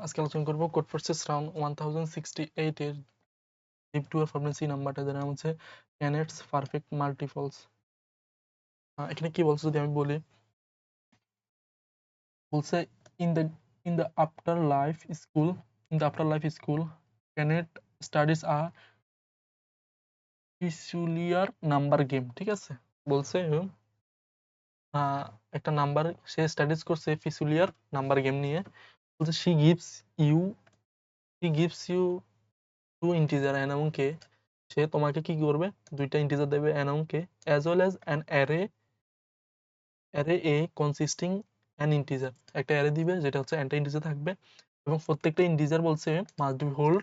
আজকে আলোচনা করব কোড ফোর্সেস রাউন্ড 1068 এর ডিপ টু এর প্রবলেম সি নাম্বারটা, যার নাম হচ্ছে ক্যানেটস পারফেক্ট মাল্টিপলস। এখানে কি বলছে যদি আমি বলি, বলছে in the after life school cannot studies a peculiar number game. ঠিক আছে, বলছে একটা নাম্বার সে স্টাডিজ করছে পিসুলিয়ার নাম্বার গেম নিয়ে। বলছে she gives you two integer n এবং k, সে তোমাকে কি করবে, দুইটা ইন্টিজার দেবে n এবং k, as well as an array a consisting an integer, একটা অ্যারে দিবে যেটা হচ্ছে nটা ইন্টিজার থাকবে এবং প্রত্যেকটা ইন্টিজার বলছে must be hold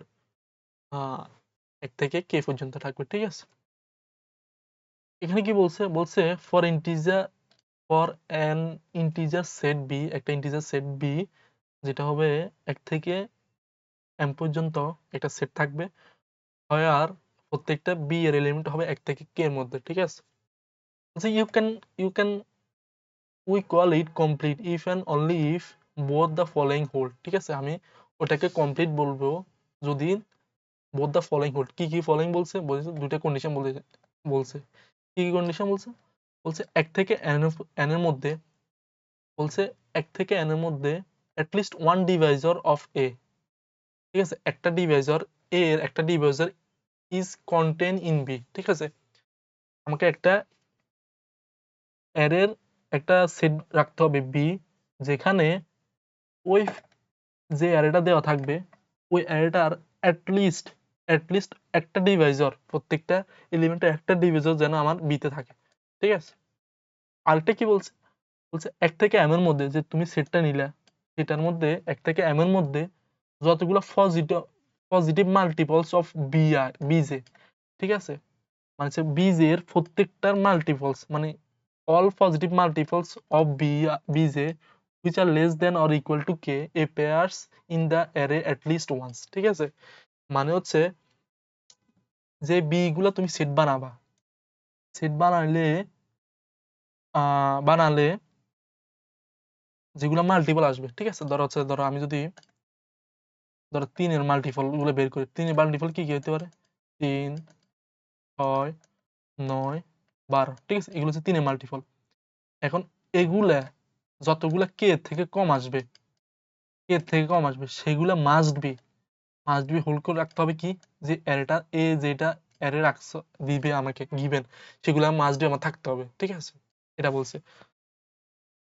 1 থেকে k পর্যন্ত থাকবে। ঠিক আছে, এখানে কি বলছে, বলছে for an integer set b, একটা ইন্টিজার সেট b যেটা হবে 1 থেকে m পর্যন্ত একটা সেট থাকবে, আর প্রত্যেকটা b এর এলিমেন্ট হবে 1 থেকে k এর মধ্যে। ঠিক আছে, so we call it complete if and only if both the following hold। ঠিক আছে, আমি ওটাকে কমপ্লিট বলবো যদি both the following hold। কি কি ফলোইং বলছে, বলছে দুইটা কন্ডিশন বলছে। কি কি কন্ডিশন বলছে, বলছে 1 থেকে n এর মধ্যে, বলছে 1 থেকে n এর মধ্যে at least one divisor of a। ঠিক আছে, একটা ডিভাইজার a এর একটা Deviser is contained in b। ঠিক আছে, আমাকে একটা অ্যারের একটা সেট রাখতে হবে b, যেখানে ওই যে অ্যারেটা দেওয়া থাকবে ওই অ্যারেটার অ্যাটলিস্ট একটা ডিভাইজার, প্রত্যেকটা এলিমেন্টের একটা ডিভাইজার যেন আমার বিতে থাকে। ঠিক আছে, আরেকটা কি বলছে, বলছে 1 থেকে m এর মধ্যে যে তুমি সেটটা নিলা, সেটার মধ্যে 1 থেকে m এর মধ্যে যতগুলো পজিটিভ মাল্টিপলস অফ bj। ঠিক আছে, মানে হচ্ছে bj এর প্রত্যেকটার মাল্টিপলস, মানে all positive multiples of bj which are less than or equal to k appears in the array at least once। ঠিক আছে, মানে হচ্ছে যে b গুলা তুমি সেট বানাবা, সেট বানালে যেগুলো মাল্টিপল আসবে। ঠিক আছে, ধরো আমি যদি 3 এর মাল্টিপল গুলো বের করি, 3 এর মাল্টিপল কি কি হতে পারে, 3, 6, 9, 12। ঠিক আছে, এগুলো হচ্ছে 3 এর মাল্টিপল। এখন এগুলা যতগুলা k থেকে কম আসবে, সেগুলা মাস্ট বি হোল্ড করে রাখতে হবে। কি, যে অ্যারেটা এ যেটা অ্যারে রাখছো দিবে আমাকে গিভেন, সেগুলা মাস্ট বি আমার থাকতে হবে। ঠিক আছে, এটা বলছে।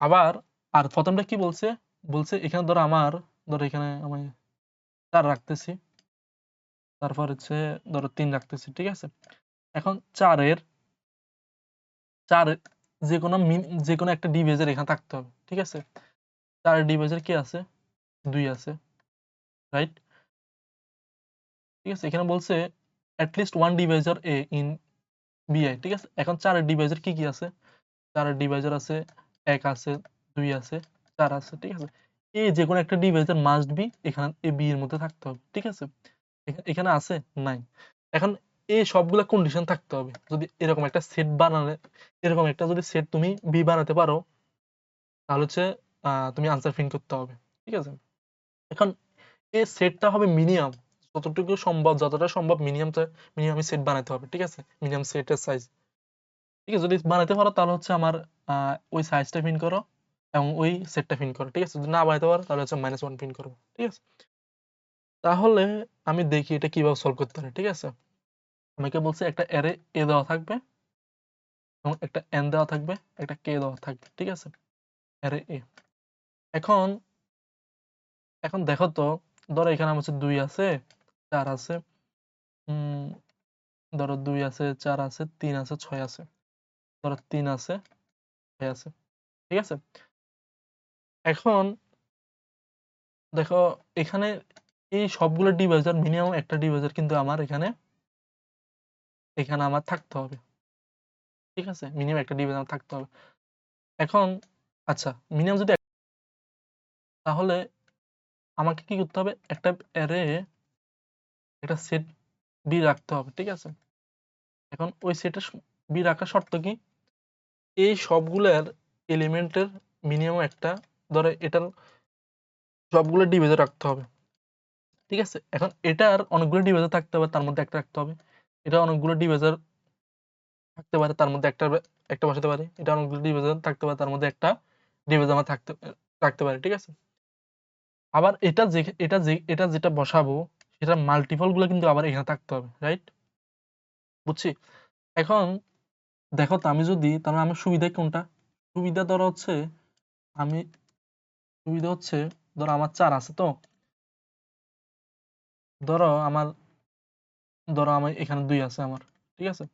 আবার আর প্রথমটা কি বলছে, বলছে এখানে ধরো এখানে আমি 4 রাখতেছি, তারপর হচ্ছে ধরো 3 রাখতেছি। ঠিক আছে, এখন 4 এর যে কোনো একটা ডিভাইজার এখানে থাকতে হবে। ঠিক আছে, 4 এর ডিভাইজার কি আছে, 2 আছে, রাইট। ঠিক আছে, এখানে বলছে at least one divisor a in bi। ঠিক আছে, এখন 4 এর ডিভাইজার কি কি আছে, 4 এর ডিভাইজার আছে 1 আছে, 2 আছে, 4 আছে। ঠিক আছে, এই যে কোনো একটা ডিভাইজার মাস্ট বি এখানে এ বি এর মধ্যে থাকতে হবে। ঠিক আছে, এখানে আছে নাই। এখন এই সবগুলা কন্ডিশন থাকতে হবে যদি এরকম একটা সেট বানালে, এরকম একটা যদি সেট তুমি বি বানাতে পারো, তাহলে হচ্ছে তুমি আনসার প্রিন্ট করতে হবে। ঠিক আছে, এখন এই সেটটা হবে মিনিমাম, যতটা সম্ভব মিনিমাম সেট বানাতে হবে। ঠিক আছে, মিনিমাম সেটের সাইজ। ঠিক আছে, যদি বানাতে পারো তাহলে হচ্ছে আমার ওই সাইজটা প্রিন্ট করো এবং ওই সেটটা প্রিন্ট করো। ঠিক আছে, যদি না বানাতে পারো তাহলে হচ্ছে -1 প্রিন্ট করবো। ঠিক আছে, তাহলে আমি দেখি এটা কিভাবে সলভ করতে পারি। ঠিক আছে, আমাকে বলছে একটা অ্যারে এ দেওয়া থাকবে এবং একটা এন দেওয়া থাকবে, একটা কে দেওয়া থাকবে। ঠিক আছে, অ্যারে এ। এখন দেখো তো, ধরো এখানে আমার হচ্ছে 2 আছে, 4 আছে, ধরো 2 আছে, 4 আছে, 3 আছে, 6 আছে, ধরো 3 আছে, 6 আছে। ঠিক আছে, এখন দেখো এখানে এই সবগুলো ডিভাইজার মিনিমাম একটা ডিভাইজার কিন্তু আমার এখানে আমার থাকতে হবে। ঠিক আছে, মিনিমাম একটা ডিভাইজার থাকতে হবে। এখন আচ্ছা, মিনিমাম যদি তাহলে আমাকে কি করতে হবে, একটা অ্যারে একটা সেট বি রাখতে হবে। ঠিক আছে, এখন ওই সেটের বি রাখার শর্ত কি, এই সবগুলোর এলিমেন্টের মিনিমাম একটা, ধরো এটার সবগুলো ডিভাইজার রাখতে হবে। ঠিক আছে, এখন এটার অনেকগুলো ডিভাইজার থাকতে হবে, তার মধ্যে একটা রাখতে হবে। এটা অনেকগুলো ডিভাইজার থাকতে পারে, তার মধ্যে একটা বসাতে পারে। এটা অনেকগুলো ডিভাইজার থাকতে পারে, তার মধ্যে একটা ডিভাইজার আমার থাকতে পারে। ঠিক আছে, আবার এটা যেটা বসাবো সেটা মাল্টিপল গুলো কিন্তু আবার এখানে থাকতে হবে, রাইট? বুঝছি। এখন দেখো তো, আমি যদি, তার মানে আমার সুবিধা কোনটা? সুবিধা ধরো হচ্ছে, আমি সুবিধা হচ্ছে, ধরো আমার 4 আছে, তো ধরো আমার এখানে 2 আছে আমার। ঠিক আছে,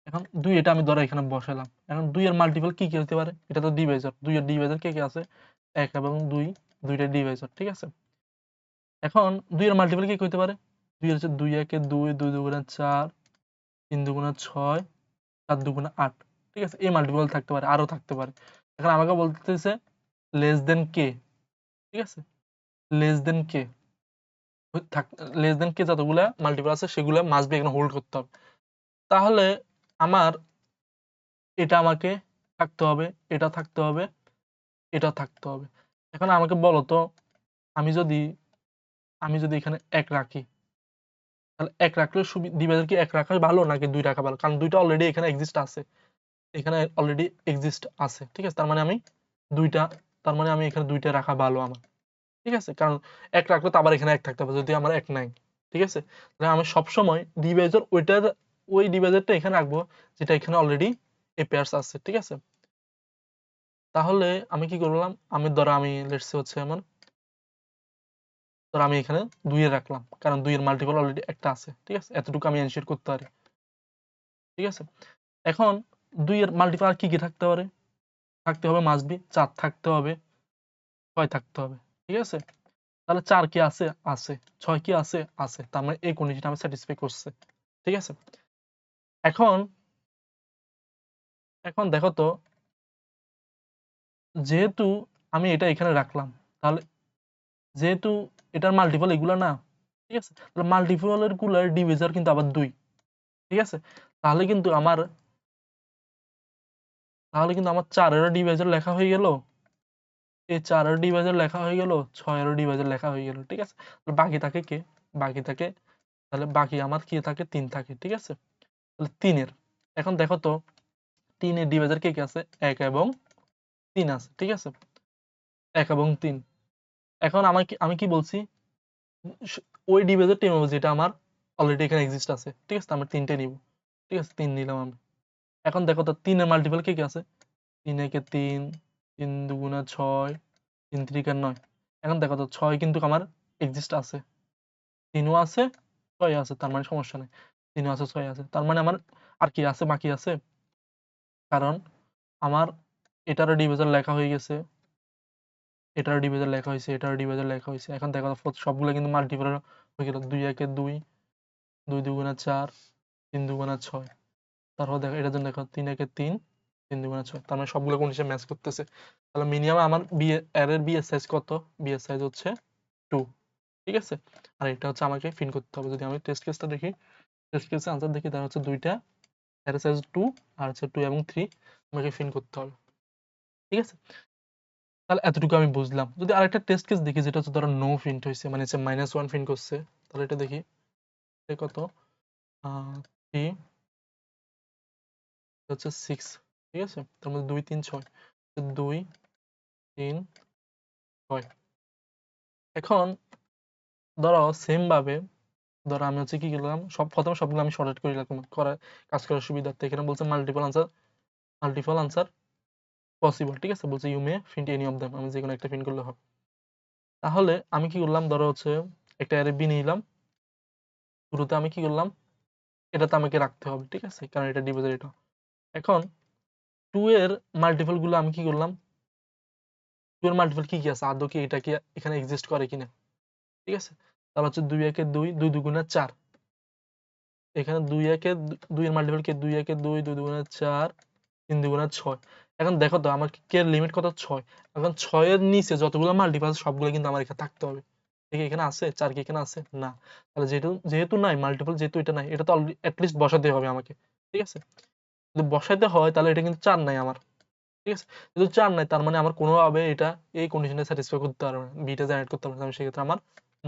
এখন 2 এটা আমি ধরো এখানে বসালাম। এখন 2 এর মাল্টিপল কি কি হতে পারে? এটা তো ডিভাইজার, 2 এর ডিভাইজার কে কে আছে? 1 এবং 2, দুইটা ডিভাইজার। ঠিক আছে, এখন 2 এর মাল্টিপল কি কি হতে পারে? 2 এর হচ্ছে 2 একে 2, 2 দুগুণে 4, 3 দুগুণে 6, 4 দুগুণে 8। ঠিক আছে, এই মাল্টিপল থাকতে পারে, আরো থাকতে পারে। এখন আমাকে বলতেছে লেস দেন কে। ঠিক আছে, less than k less than কে যতগুলা মাল্টিপল আছে সেগুলা মাস্ট বি এখানে হোল্ড করতে হবে। তাহলে আমার এটা আমাকে থাকতে হবে, এটা থাকতে হবে, এটা থাকতে হবে। এখন আমাকে বলো তো, আমি যদি এখানে 1 রাখি, তাহলে 1 রাখলে ডিভাইজার কি 1 রাখা ভালো নাকি 2 রাখা ভালো? কারণ 2টা অলরেডি এখানে এক্সিস্ট আছে, ঠিক আছে, তার মানে আমি 2টা, তার মানে আমি এখানে 2টা রাখা ভালো আমার। ঠিক আছে, কারণ 1 রাখলে তো আবার এখানে 1 থাকতে হবে, যদি আমার 1 নাই। ঠিক আছে, তাহলে আমি সবসময় ডিভাইজার ওই ডিভাইজারটা এখানে রাখবো যেটা এখানে অলরেডি এ পেয়ার্স আছে। ঠিক আছে, তাহলে আমি কি করলাম, আমি লেটস সে হচ্ছে আমার, ধরো আমি এখানে 2 এর রাখলাম, কারণ 2 এর মাল্টিপল অলরেডি একটা আছে। ঠিক আছে, এতটুকু আমি এনশিওর করতে পারি। ঠিক আছে, এখন 2 এর মাল্টিপল আর কি কি থাকতে পারে? থাকতে হবে মাস্ট বি 4 থাকতে হবে, 6 থাকতে হবে। ঠিক আছে, তাহলে 4 কি আছে? আছে। 6 কি আছে? আছে। তার মানে এই কন্ডিশনটা আমি স্যাটিসফাই করছে। ঠিক আছে, এখন দেখো তো, যেহেতু আমি এটা এখানে রাখলাম, তাহলে যেহেতু এটার মাল্টিপল এগুলা না, ঠিক আছে, তাহলে মাল্টিপলের গুলার ডিভিজার কিন্তু আবার 2। ঠিক আছে, তাহলে কিন্তু আমার 4 এরও ডিভাইজার লেখা হয়ে গেল, এই 4 এর ডিভাইজার লেখা হয়ে গেল, 6 এরও ডিভাইজার লেখা হয়ে গেল। ঠিক আছে, তাহলে বাকি থাকে কে? বাকি থাকে, তাহলে বাকি আমার কি থাকে? 3 থাকে। ঠিক আছে, তাহলে 3 এর, এখন দেখো তো 3 এর ডিভাইজার কে কে আছে? 1 এবং 3 আছে। ঠিক আছে, 1 এবং 3। এখন আমি কি বলছি? স ওই ডিভাইজার টেম হবে যেটা আমার অলরেডি এখানে এক্সিস্ট আছে। ঠিক আছে, আমরা 3 টে নিব। ঠিক আছে, 3 নিলাম আমি। এখন দেখো তো 3 এর মাল্টিপল কে কে আছে? 3 একে 3, 3 দুগুণে 6, 3 তিরিকে 9। এখন দেখো তো 6 কিন্তু আমার এক্সিস্ট আছে। 3 ও আছে, 6 আছে। তার মানে সমস্যা নাই। 3 ও আছে, 6 আছে। তার মানে আমার আর কি আছে? বাকি আছে? কারণ আমার এটারও ডিভিজার লেখা হয়ে গেছে, এটারও ডিভিজার লেখা হইছে, এটারও ডিভিজার লেখা হইছে। এখন দেখো সবগুলো কিন্তু মাল্টিপল হয়ে গেল। 2 একে 2, 2 দুগুণে 4, 3 দুগুণে 6। তারপর দেখো এটার জন্য দেখো 3 একে 3, 3 দুগুণে 6। তার মানে সবগুলো কন্ডিশন ম্যাচ করতেছে। তাহলে মিনিমাম আমার এর বি এর সাইজ কত? বি এর সাইজ হচ্ছে 2। ঠিক আছে, আর এটা হচ্ছে আমাকে ফিন করতে হবে। যদি আমি টেস্ট কেসটা দেখি, টেস্ট কেসের আনসার দেখি, তাহলে হচ্ছে দুইটা এর সাইজ 2, আর হচ্ছে 2 এবং 3 আমাকে ফিন করতে হবে। ঠিক আছে, তাহলে এতটুকু আমি বুঝলাম। যদি আরেকটা টেস্ট কেস দেখি যেটা হচ্ছে ধরো নো ফিন্ট হইছে, মানে হচ্ছে -1 ফিন করছে, তাহলে এটা দেখি এটা কত? 3 হচ্ছে 6। ঠিক আছে, তার মধ্যে 2 3 6, 2 3 6। এখন ধরো সেম ভাবে, ধরো আমি হচ্ছে কি করলাম, প্রথমে সবগুলো আমি শর্টেড করে রাখলাম কাজ করার সুবিধার্থে। এখানে বলছে মাল্টিপল আনসার পসিবল। ঠিক আছে, বলছে you may faint any of them, আমি যে কোনো একটা ফিন্ট করলে হবে। তাহলে আমি কি করলাম, ধরো হচ্ছে একটা অ্যারে বি নিলাম। শুরুতে আমি কি করলাম, এটাতে আমাকে রাখতে হবে। ঠিক আছে, কারণ এটা ডিভাইজার এটা। এখন 2 এর মাল্টিপল গুলো আমি কি করলাম, 2 এর মাল্টিপল কি কি আছে, আদৌ কি এটা কি এখানে এক্সিস্ট করে কিনা। ঠিক আছে, তাহলে হচ্ছে 2 একে 2, 2 দুগুণে 4। এখানে 2 একে 2 এর মাল্টিপল কি? 2 একে 2, 2 দুগুণে 4, 3 দুগুণে 6। এখন দেখো তো আমার কে লিমিট কত? 6। এখন 6 এর নিচে যতগুলো মাল্টিপল আছে সবগুলো কিন্তু আমার এখানে থাকতে হবে। ঠিক এখানে আছে 4 কি এখানে আছে? না। তাহলে যেহেতু নাই মাল্টিপল, যেহেতু এটা নাই, এটা তো অলরেডি এট লিস্ট বসাতে হবে আমাকে। ঠিক আছে, যদি বসাইতে হয় তাহলে এটা কিন্তু 4 নাই আমার। ঠিক আছে, যেহেতু 4 নাই, তার মানে আমার কোনোভাবে এটা এই কন্ডিশনে স্যাটিসফাই করতে পারবে না, বিটা জেনারেট করতে পারবে না। সেক্ষেত্রে আমার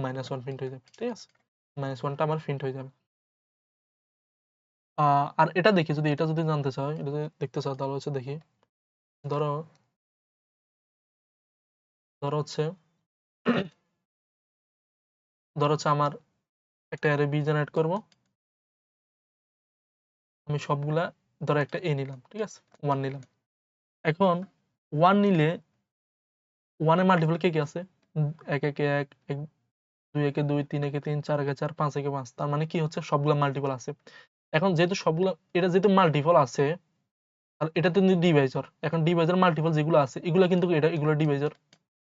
-1 প্রিন্ট হয়ে যাবে, ঠিক আছে? -1টা আমার প্রিন্ট হয়ে যাবে। আর এটা দেখি, যদি এটা যদি জানতে চাও, এটা যদি দেখতে চাও, তাহলে হচ্ছে দেখি, ধরো ধরো হচ্ছে ধরো হচ্ছে আমার একটা অ্যারে বি জেনারেট করব। আমি সবগুলা ধরো একটা এ নিলাম, ঠিক আছে? 1 নিলাম। এখন 1 নিলে 1 এর মাল্টিপল কে আছে? 1 একে 1, 2 একে 2, 3 একে 3, 4 একে 4, 5 একে 5। তার মানে কি হচ্ছে, সবগুলা মাল্টিপল আছে। এখন যেহেতু সবগুলা, এটা যেহেতু মাল্টিপল আছে, আর এটা কিন্তু ডিভাইজর। এখন ডিভাইজর মাল্টিপল যেগুলো আছে, এগুলো কিন্তু এগুলো ডিভাইজর,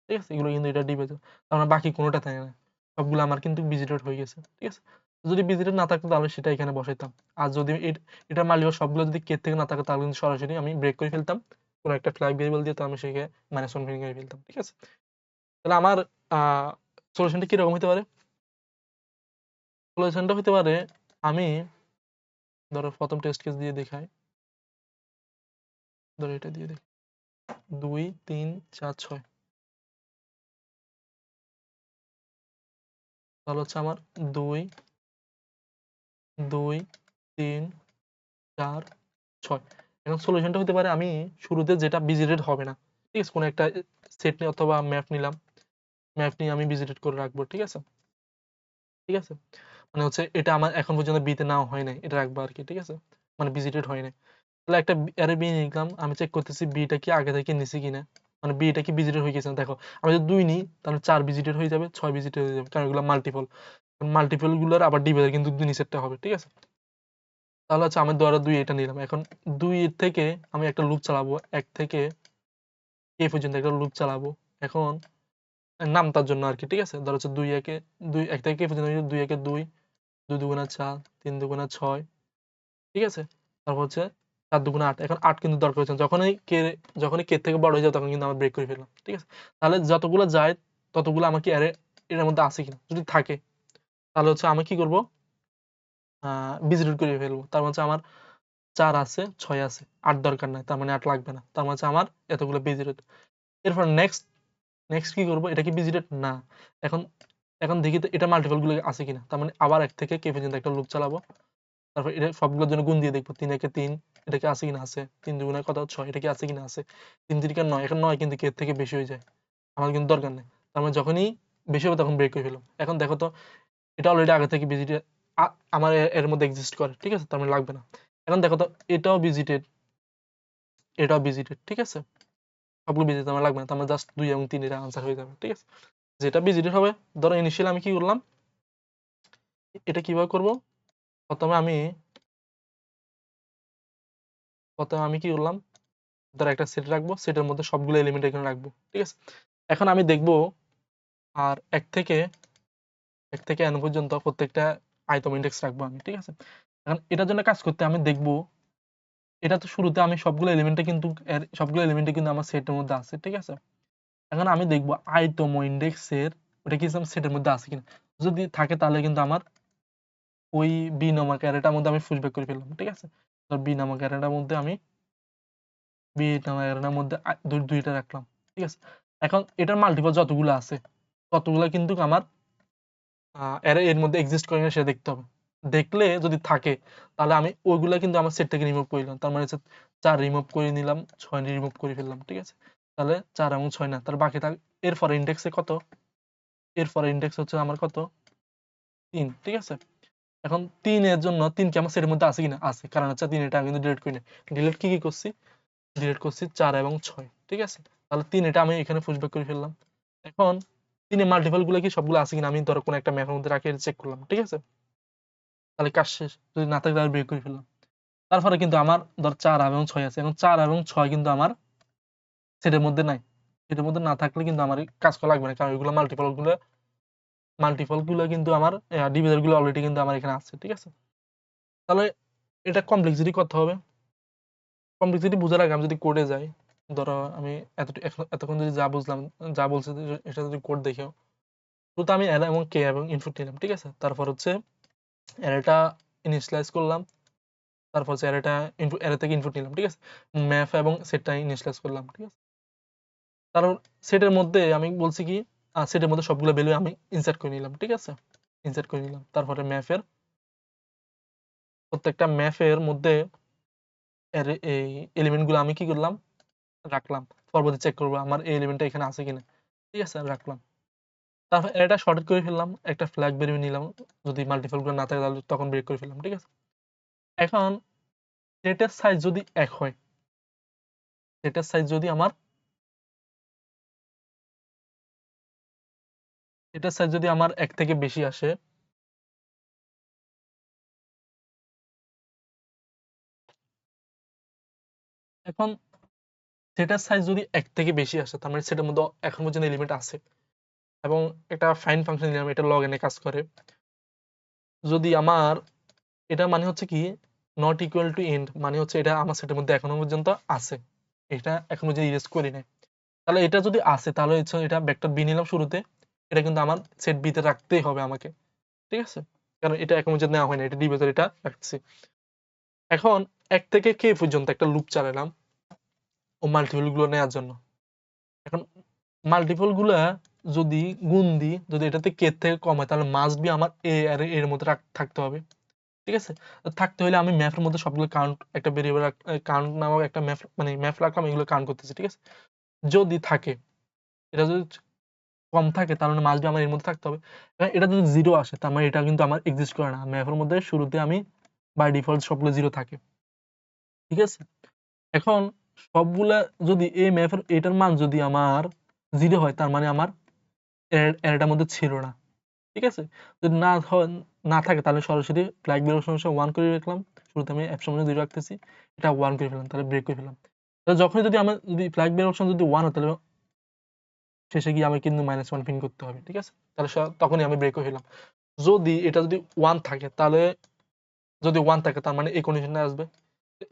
ঠিক আছে? এগুলো কিন্তু এটা ডিভাইজর। তার মানে বাকি কোনোটা থাকে না, সবগুলো আমার কিন্তু ভিজিটেড হয়ে গেছে, ঠিক আছে? যদি ভিজিটেড না থাকতো তাহলে সেটা এখানে বসাইতাম। আর যদি এটা মাল্টিপল সবগুলো যদি কে থেকে না থাকে, তাহলে কিন্তু সরাসরি আমি ব্রেক করে ফেলতাম কোনো একটা ফ্ল্যাগ ভেরিয়েবল দিয়ে, তো আমি সেখানে -1 প্রিন্ট করে ফেলতাম, ঠিক আছে? তাহলে আমার সলিউশনটা কিরকম হতে পারে? সলিউশনটা হতে পারে, আমি ধরো প্রথম টেস্ট কেস দিয়ে দেখাই, ধরো এটা দিয়ে দেখি, 2, 3, 4, 6। তাহলে হচ্ছে আমার 2, 2, 3, 4, 6। এখন সলিউশনটা হতে পারে, আমি শুরুতে যেটা ভিজিটেড হবে না, ঠিক আছে? কোনো একটা সেট নিয়ে অথবা ম্যাপ নিলাম, ম্যাপ নিয়ে আমি ভিজিটেড করে রাখবো, ঠিক আছে? ঠিক আছে, মানে হচ্ছে এটা আমার এখন পর্যন্ত বিতে নাও হয় নাই, এটা রাখবো আর কি, ঠিক আছে? মানে ভিজিটেড হয় নাই। তাহলে একটা অ্যারে বি নিলাম, আমি চেক করতেছি বিটা কি আগে থেকে নিছি কিনা, মানে বিটা কি ভিজিটেড হয়ে গেছে। দেখো আমি যদি 2 নিই, তাহলে 4 ভিজিটেড হয়ে যাবে, 6 ভিজিটেড হয়ে যাবে, কারণ এগুলো মাল্টিপল। মাল্টিপল গুলোর আবার ডিভাইডার কিন্তু 2 নিচেরটা হবে, ঠিক আছে? তাহলে হচ্ছে আমি ধরো 2 এটা নিলাম। এখন 2 এর থেকে আমি একটা লুপ চালাবো, 1 থেকে কে পর্যন্ত একটা লুপ চালাবো। এখন নামতার জন্য আরকি, ঠিক আছে? ধরো হচ্ছে 2 একে 2, 1 থেকে কে পর্যন্ত 2 একে 2, 2 দুগুণা 4, 3 দুগুণা 6, ঠিক আছে? তারপর হচ্ছে 4 দুগুণা 8। এখন 8 কিন্তু দরকার হচ্ছে না। যখনই কে থেকে বড় হয়ে যাবে, তখন কিন্তু আমরা ব্রেক করে ফেললাম, ঠিক আছে? তাহলে যতগুলো যায় ততগুলো আমার কি অ্যারে এর মধ্যে আছে কিনা, যদি থাকে, তাহলে হচ্ছে আমি কি করব, ভিজিটেড করে ফেলবো। তার মানে হচ্ছে আমার 4 আছে, 6 আছে, 8 দরকার নাই, তার মানে 8 লাগবে না। তার মানে হচ্ছে আমার এতগুলো ভিজিটেড। এরপর নেক্সট কি করব, এটা কি ভিজিটেড না। এখন এখন দেখি তো এটা মাল্টিপল গুলো আছে কিনা। তার মানে আবার 1 থেকে কে পর্যন্ত একটা লুপ চালাবো। তারপর এটা সবগুলোর জন্য গুণ দিয়ে দেখবো, 3 একে 3, এটা কি আছে কিনা, আছে। 3 দুগুণে কত, 6, এটা কি আছে কিনা, আছে। 3 3 কে 9, এখন 9 কিন্তু কে থেকে বেশি হয়ে যায়, আমার কিন্তু দরকার নেই। তার মানে যখনই বেশি হবে তখন ব্রেক করে ফেললাম। এখন দেখো তো, এটা অলরেডি আগে থেকে ভিজিটেড, আমার এর মধ্যে এক্সিস্ট করে, ঠিক আছে? তার মানে লাগবে না। এখন দেখো তো, এটাও ভিজিটেড, এটাও ভিজিটেড, ঠিক আছে? সবগুলো ভিজিটেড, আমার লাগবে না। তার মানে জাস্ট 2 এবং 3 এর আনসার হয়ে যাবে, ঠিক আছে? যেটা ভিজিটেড হবে, ধরো ইনিশিয়ালি আমি কি করলাম, এটা কিভাবে করব, প্রথমে আমি কি করলাম, ধর একটা সেট রাখবো, সেটের মধ্যে সবগুলো এলিমেন্ট এখানে রাখবো, ঠিক আছে? এখন আমি দেখবো, আর 1 থেকে n পর্যন্ত প্রত্যেকটা আইটেম ইন্ডেক্স রাখবো আমি, ঠিক আছে? এখন এটার জন্য কাজ করতে আমি দেখবো, এটা তো শুরুতে আমি সবগুলো এলিমেন্টে কিন্তু আমার সেটের মধ্যে আছে, ঠিক আছে? এখন আমি দেখবো আইটেম ইন্ডেক্সের ওটা কি সেটের মধ্যে আছে কিনা। যদি থাকে তাহলে কিন্তু আমার ওই বি নামক অ্যারেটার মধ্যে আমি পুশব্যাক করে ফেললাম, ঠিক আছে? বি নামক অ্যারেটার মধ্যে আমি দুইটা রাখলাম, ঠিক আছে? এখন এটার মাল্টিপল যতগুলো আছে, ততগুলো কিন্তু আমার এর মধ্যে এক্সিস্ট করে কিনা সেটা দেখতে হবে। দেখলে যদি থাকে, তাহলে আমি ওইগুলা কিন্তু আমার সেট থেকে রিমুভ করে নিলাম। তার মানে হচ্ছে 4 রিমুভ করে নিলাম, 6 রিমুভ করে ফেললাম, ঠিক আছে? তাহলে 4 এবং 6 না, তার বাকি থাকে এরপরে ইনডেক্সে কত, এরপরে ইনডেক্স হচ্ছে আমার কত, 3, ঠিক আছে? এখন 3 এর জন্য 3 কি আমার সেটের মধ্যে আছে কিনা, আছে, কারণ হচ্ছে 3 এটা আমি কিন্তু ডিলিট করি না। ডিলিট কি করছি, ডিলিট করছি 4 এবং 6, ঠিক আছে? তাহলে 3 এটা আমি এখানে পুশব্যাক করে ফেললাম। এখন 3 এর মাল্টিপল গুলো কি সবগুলো আছে কিনা আমি ধরো কোনো একটা ম্যাপের মধ্যে রাখি, চেক করলাম, ঠিক আছে? তাহলে কাজ শেষ। যদি না থাকে তাহলে বের করে ফেললাম। তারপরে কিন্তু আমার ধর 4 এবং 6 আছে। এখন 4 এবং 6 কিন্তু আমার সেটের মধ্যে নাই। সেটের মধ্যে না থাকলে কিন্তু আমার কাজ করা লাগবে না। কারণ ওইগুলো মাল্টিপল গুলো কিন্তু আমার ডিভিজর গুলো অলরেডি কিন্তু আমার এখানে আছে, ঠিক আছে? তাহলে এটা কমপ্লেক্সিটি করতে হবে। কমপ্লেক্সিটি বোঝার আগে আমি যদি কোডে যাই, ধরো আমি এতক্ষণ যদি যা বুঝলাম, যা বলছে এটা যদি কোড দেখেও, তো আমি অ্যারে এবং কে এবং ইনপুট নিলাম, ঠিক আছে? তারপর হচ্ছে অ্যারেটা ইনিশিয়ালাইজ করলাম। তারপর হচ্ছে অ্যারে থেকে ইনপুট নিলাম, ঠিক আছে? ম্যাপ এবং সেটটা ইনিশিয়ালাইজ করলাম, ঠিক আছে? কারণ সেটের মধ্যে আমি বলছি কি, সেটের মধ্যে সবগুলো ভ্যালু আমি ইনসার্ট করে নিলাম, ঠিক আছে, ইনসার্ট করে নিলাম। তারপরে ম্যাপের প্রত্যেকটা ম্যাপের মধ্যে এই এলিমেন্টগুলো আমি কি করলাম, রাখলাম। পরবর্তী চেক করবো আমার এই এলিমেন্টটা এখানে আছে কিনা, ঠিক আছে, রাখলাম। তারপর এটা শর্টেড করে ফেললাম, একটা ফ্ল্যাগ বেরিয়ে নিলাম, যদি মাল্টিপল গুলো না থাকে তাহলে তখন ব্রেক করে ফেললাম, ঠিক আছে। এখন সেটের সাইজ যদি 1 হয়, সেটের সাইজ যদি আমার এটার সাইজ যদি আমার 1 থেকে বেশি আসে, এখন সেটার সাইজ যদি 1 থেকে বেশি আসে, তার মানে সেটার মধ্যে এখন পর্যন্ত এলিমেন্ট আছে, এবং একটা ফাইন্ড ফাংশন দিলাম, এটা লগ এনে কাজ করে। যদি আমার এটা মানে হচ্ছে কি নট ইকুয়াল টু এন্ড, মানে হচ্ছে এটা আমার সেটের মধ্যে এখনো পর্যন্ত আছে, এটা এখন পর্যন্ত ইরেজ করি নাই, তাহলে এটা যদি আসে তাহলে হচ্ছে এটা ভেক্টর বি নিলাম শুরুতে, এটা কিন্তু আমার সেট বি তে রাখতেই হবে আমাকে, ঠিক আছে, কারণ এটা এখন পর্যন্ত নেওয়া হয় না, এটা ডি ভেক্টর এটা রাখছি। এখন 1 থেকে কে পর্যন্ত একটা লুপ চালালাম ও মাল্টিপল গুলো নেওয়ার জন্য। এখন মাল্টিপল গুলা যদি গুণ দিই, যদি এটাতে কে থেকে কম হয় তাহলে মাস্ট বি আমার এ আর এর মধ্যে থাকতে হবে, ঠিক আছে। থাকতে হলে আমি ম্যাপের মধ্যে সবগুলো কাউন্ট, একটা ভেরিয়েবল কাউন্ট নামক একটা ম্যাপ, মানে ম্যাপ রাখলাম, এগুলো কাউন্ট করতেছি, ঠিক আছে। যদি থাকে, এটা যদি কম থাকে তাহলে মাস্ট বি আমার এর মধ্যে থাকতে হবে। এটা যদি 0 আসে তার মানে এটা কিন্তু আমার এক্সিস্ট করে না, ম্যাপের মধ্যে শুরুতে আমি বাই ডিফল্ট সবগুলো 0 থাকে, ঠিক আছে। এখন সবগুলা যদি এই ম্যাপের এটার মান যদি আমার 0 হয় তার মানে আমার এটার মধ্যে ছিল না, ঠিক আছে। যদি না থাকে তাহলে সরাসরি ফ্ল্যাগ বের সমস্যা 1 করে রাখলাম, শুরুতে আমি অ্যাপ সামনে 0 রাখতেছি, এটা 1 করে ফেললাম, তাহলে ব্রেক করে ফেললাম। তাহলে যখনই যদি আমার যদি ফ্ল্যাগ বের অপশন যদি 1 হয় তাহলে শেষে গিয়ে আমি কিন্তু -1 প্রিন্ট করতে হবে, ঠিক আছে। তাহলে তখনই আমি ব্রেক করে ফেললাম। যদি এটা যদি 1 থাকে তাহলে, যদি 1 থাকে তার মানে এই কন্ডিশনটা আসবে,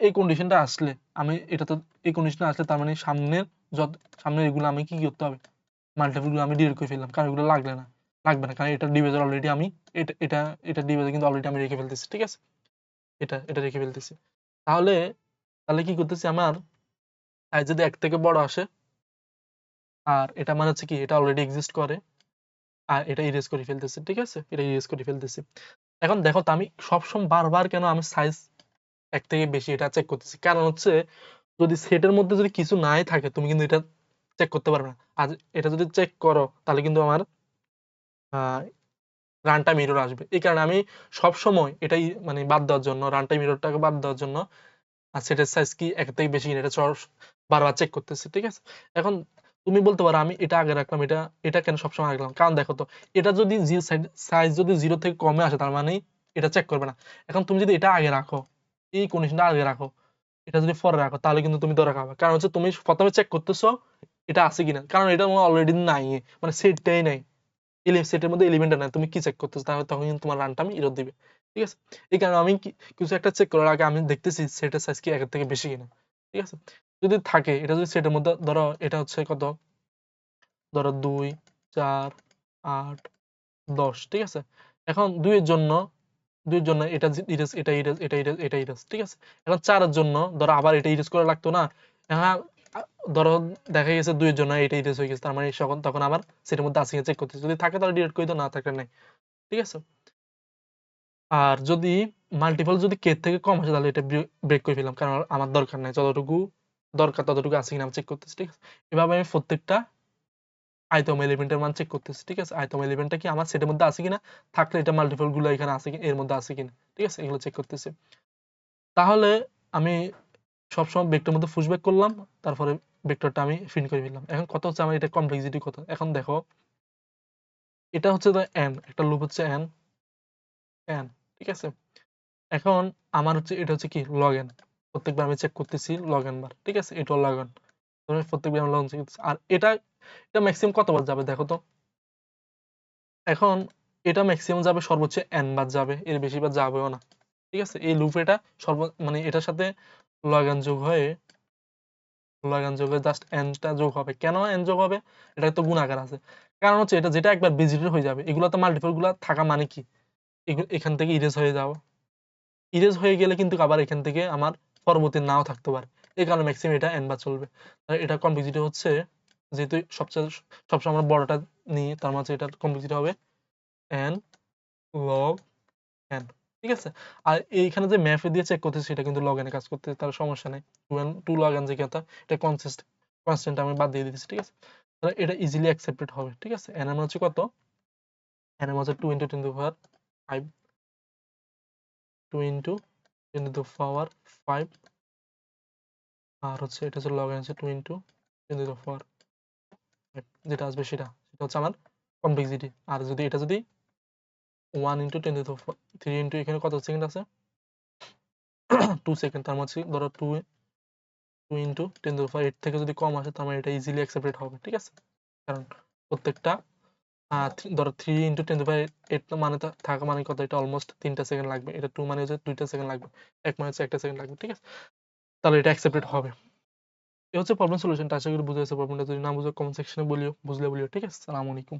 এই কন্ডিশনটা আসলে আমি এটা তো, এই কন্ডিশনটা আসলে তার মানে সামনের এগুলো আমি কি করতে হবে, মাল্টিপল গুলো আমি ডিলিট করে ফেললাম, কারণ এগুলো লাগবে না, কারণ এটা ডিভাইজার অলরেডি আমি এটা ডিভাইজার কিন্তু অলরেডি আমি রেখে ফেলতেছি, ঠিক আছে, এটা রেখে ফেলতেছি। তাহলে তাহলে কি করতেছি, আমার সাইজ যদি 1 থেকে বড় আসে, আর এটা মানে হচ্ছে কি এটা অলরেডি এক্সিস্ট করে, আর এটা ইরেজ করে ফেলতেছি, ঠিক আছে, এটা ইরেজ করে ফেলতেছি। এখন দেখো তো আমি সবসময় বারবার কেন আমি সাইজ 1 থেকে বেশি এটা চেক করতেছি, কারণ হচ্ছে যদি সেটের মধ্যে যদি কিছু নাই থাকে তুমি কিন্তু এটা চেক করতে পারবে না, আর এটা যদি চেক করো তাহলে কিন্তু আমার রান টাইম এরর আসবে। এই কারণে আমি সব সময় এটাই মানে বাদ দেওয়ার জন্য, রান টাইম এররটাকে বাদ দেওয়ার জন্য আর সেটের সাইজ কি 1 থেকে বেশি কিনা এটা বারবার চেক করতেছি, ঠিক আছে। এখন তুমি বলতে পারো আমি এটা আগে রাখলাম, এটা কেন সবসময় আগে রাখলাম, কারণ দেখো তো এটা যদি সাইজ যদি 0 থেকে কমে আসে তার মানে এটা চেক করবে না। এখন তুমি যদি এটা আগে রাখো, এই কন্ডিশনটা আগে রাখো, এটা যদি পরে রাখো তাহলে কিন্তু তুমি ধরা খাবে, কারণ হচ্ছে তুমি প্রথমে চেক করতেছো এটা আছে কিনা, কারণ এটা অলরেডি নাই, মানে সেটটাই নাই, সেটের মধ্যে এলিমেন্ট নাই, তুমি কি চেক করতেছো, তাহলে তখন কিন্তু তোমার রান টাইম এরর দিবে, ঠিক আছে। এই কারণে আমি কিছু একটা চেক করার আগে আমি দেখতেছি সেটের সাইজ কি 1 থেকে বেশি কিনা, ঠিক আছে। যদি থাকে, এটা যদি সেটের মধ্যে ধরো এটা হচ্ছে কত, ধরো 2 4 8 10, ঠিক আছে। এখন 2 এর জন্য এটা ইরেজ, এটা ইরেজ, এটা ইরেজ, এটা ইরেজ, ঠিক আছে। এখন 4 এর জন্য ধরো আবার এটা ইরেজ করা লাগতো না, হ্যাঁ, ধরো দেখা গেছে 2 এর জন্য এটা ইরেজ হয়ে গেছে, তার মানে তখন আবার সেটার মধ্যে আছে কিনা চেক করতেছি, যদি থাকে তাহলে ডিলিট করে দাও, না থাকলে নাই, ঠিক আছে। আর যদি মাল্টিপল যদি কে থেকে কম আসে তাহলে এটা ব্রেক করে ফেললাম, কারণ আমার দরকার নাই, যতটুকু দরকার ততটুকু আছে কিনা আমি চেক করতেছি, ঠিক আছে। এভাবে আমি প্রত্যেকটা আইটেম এলিমেন্টের মান চেক করতেছি, ঠিক আছে। আইটেম এলিমেন্টটা কি আমার সেটের মধ্যে আছে কিনা, থাকলে এটা মাল্টিপল গুলো এখানে আছে কি এর মধ্যে আছে কিনা, ঠিক আছে, এগুলো চেক করতেছি। তাহলে আমি সবসময় ভেক্টর মধ্যে পুশব্যাক করলাম, তারপরে ভেক্টরটা আমি প্রিন্ট করে ফেললাম। এখন কথা হচ্ছে আমার এটা কমপ্লেক্সিটি কত। এখন দেখো এটা হচ্ছে n, একটা লুপ হচ্ছে n, ঠিক আছে। এখন আমার হচ্ছে এটা হচ্ছে কি log n, প্রত্যেকবার আমি চেক করতেছি log n বার, ঠিক আছে, এটা log n, প্রত্যেকবার আমি log n চেক করতেছি। আর এটা ম্যাক্সিমাম কতবার যাবে দেখো তো। এখন এটা ম্যাক্সিমাম যাবে সর্বোচ্চ n বার যাবে, এর বেশি বার যাবেও না, ঠিক আছে। এই লুপ এটা মানে এটার সাথে log n যোগ হয়ে জাস্ট n টা যোগ হবে। কেন n যোগ হবে, এটা তো গুণাকার আছে, কারণ হচ্ছে এটা যেটা একবার ভিজিটেড হয়ে যাবে, এগুলো তো মাল্টিপল গুলা থাকা মানে কি এখান থেকে ইরেজ হয়ে যাও, ইরেজ হয়ে গেলে কিন্তু আবার এখান থেকে আমার পরবর্তী নাও থাকতে পারে, এই কারণে ম্যাক্সিমাম এটা n বার চলবে। এটা কমপ্লেক্সিটি হচ্ছে যেহেতু সবসময় আমরা বড়টা নিই, তার মাঝে এটার কমপ্লেক্সিটি হবে n log n, ঠিক আছে? আর এইখানে যে ম্যাপে দিয়ে চেক করতেছি সেটা কিন্তু log n এ কাজ করতেছে, তার সমস্যা নেই। 2 log n যে কথা, এটা কনস্ট্যান্ট আমি বাদ দিয়ে দিতেছি, ঠিক আছে? তাহলে এটা ইজিলি অ্যাকসেপ্টেড হবে, ঠিক আছে? n এর মান হচ্ছে কত? n এর মান হচ্ছে 2 × 10⁵, 2 × 10⁵, আর হচ্ছে এটা হচ্ছে log n হচ্ছে 2 × 10⁵, যেটা আসবে সেটা হচ্ছে আমার কমপ্লেক্সিটি। আর যদি এটা যদি 1 × 10⁵, 3 এখানে কত সেকেন্ড আছে? 2 সেকেন্ড, তার মানে ধরো 2 × 10⁵ থেকে যদি কম আসে, তার মানে এটা ইজিলি অ্যাকসেপ্টেড হবে, ঠিক আছে? কারণ প্রত্যেকটা ধরো 3 × 10⁵ মানে থাকা মানে কত? এটা অলমোস্ট 3টা সেকেন্ড লাগবে। এটা 2 মানে হচ্ছে 2টা সেকেন্ড লাগবে। 1 মানে হচ্ছে 1টা সেকেন্ড লাগবে, ঠিক আছে? তাহলে এটা অ্যাকসেপ্টেড হবে। এই হচ্ছে প্রবলেম সলিউশনটা। আশা করি বুঝে গেছো প্রবলেমটা। যদি না বুঝো কমেন্ট সেকশনে বলিও, বুঝলে বলিও, ঠিক আছে? আসসালামু আলাইকুম।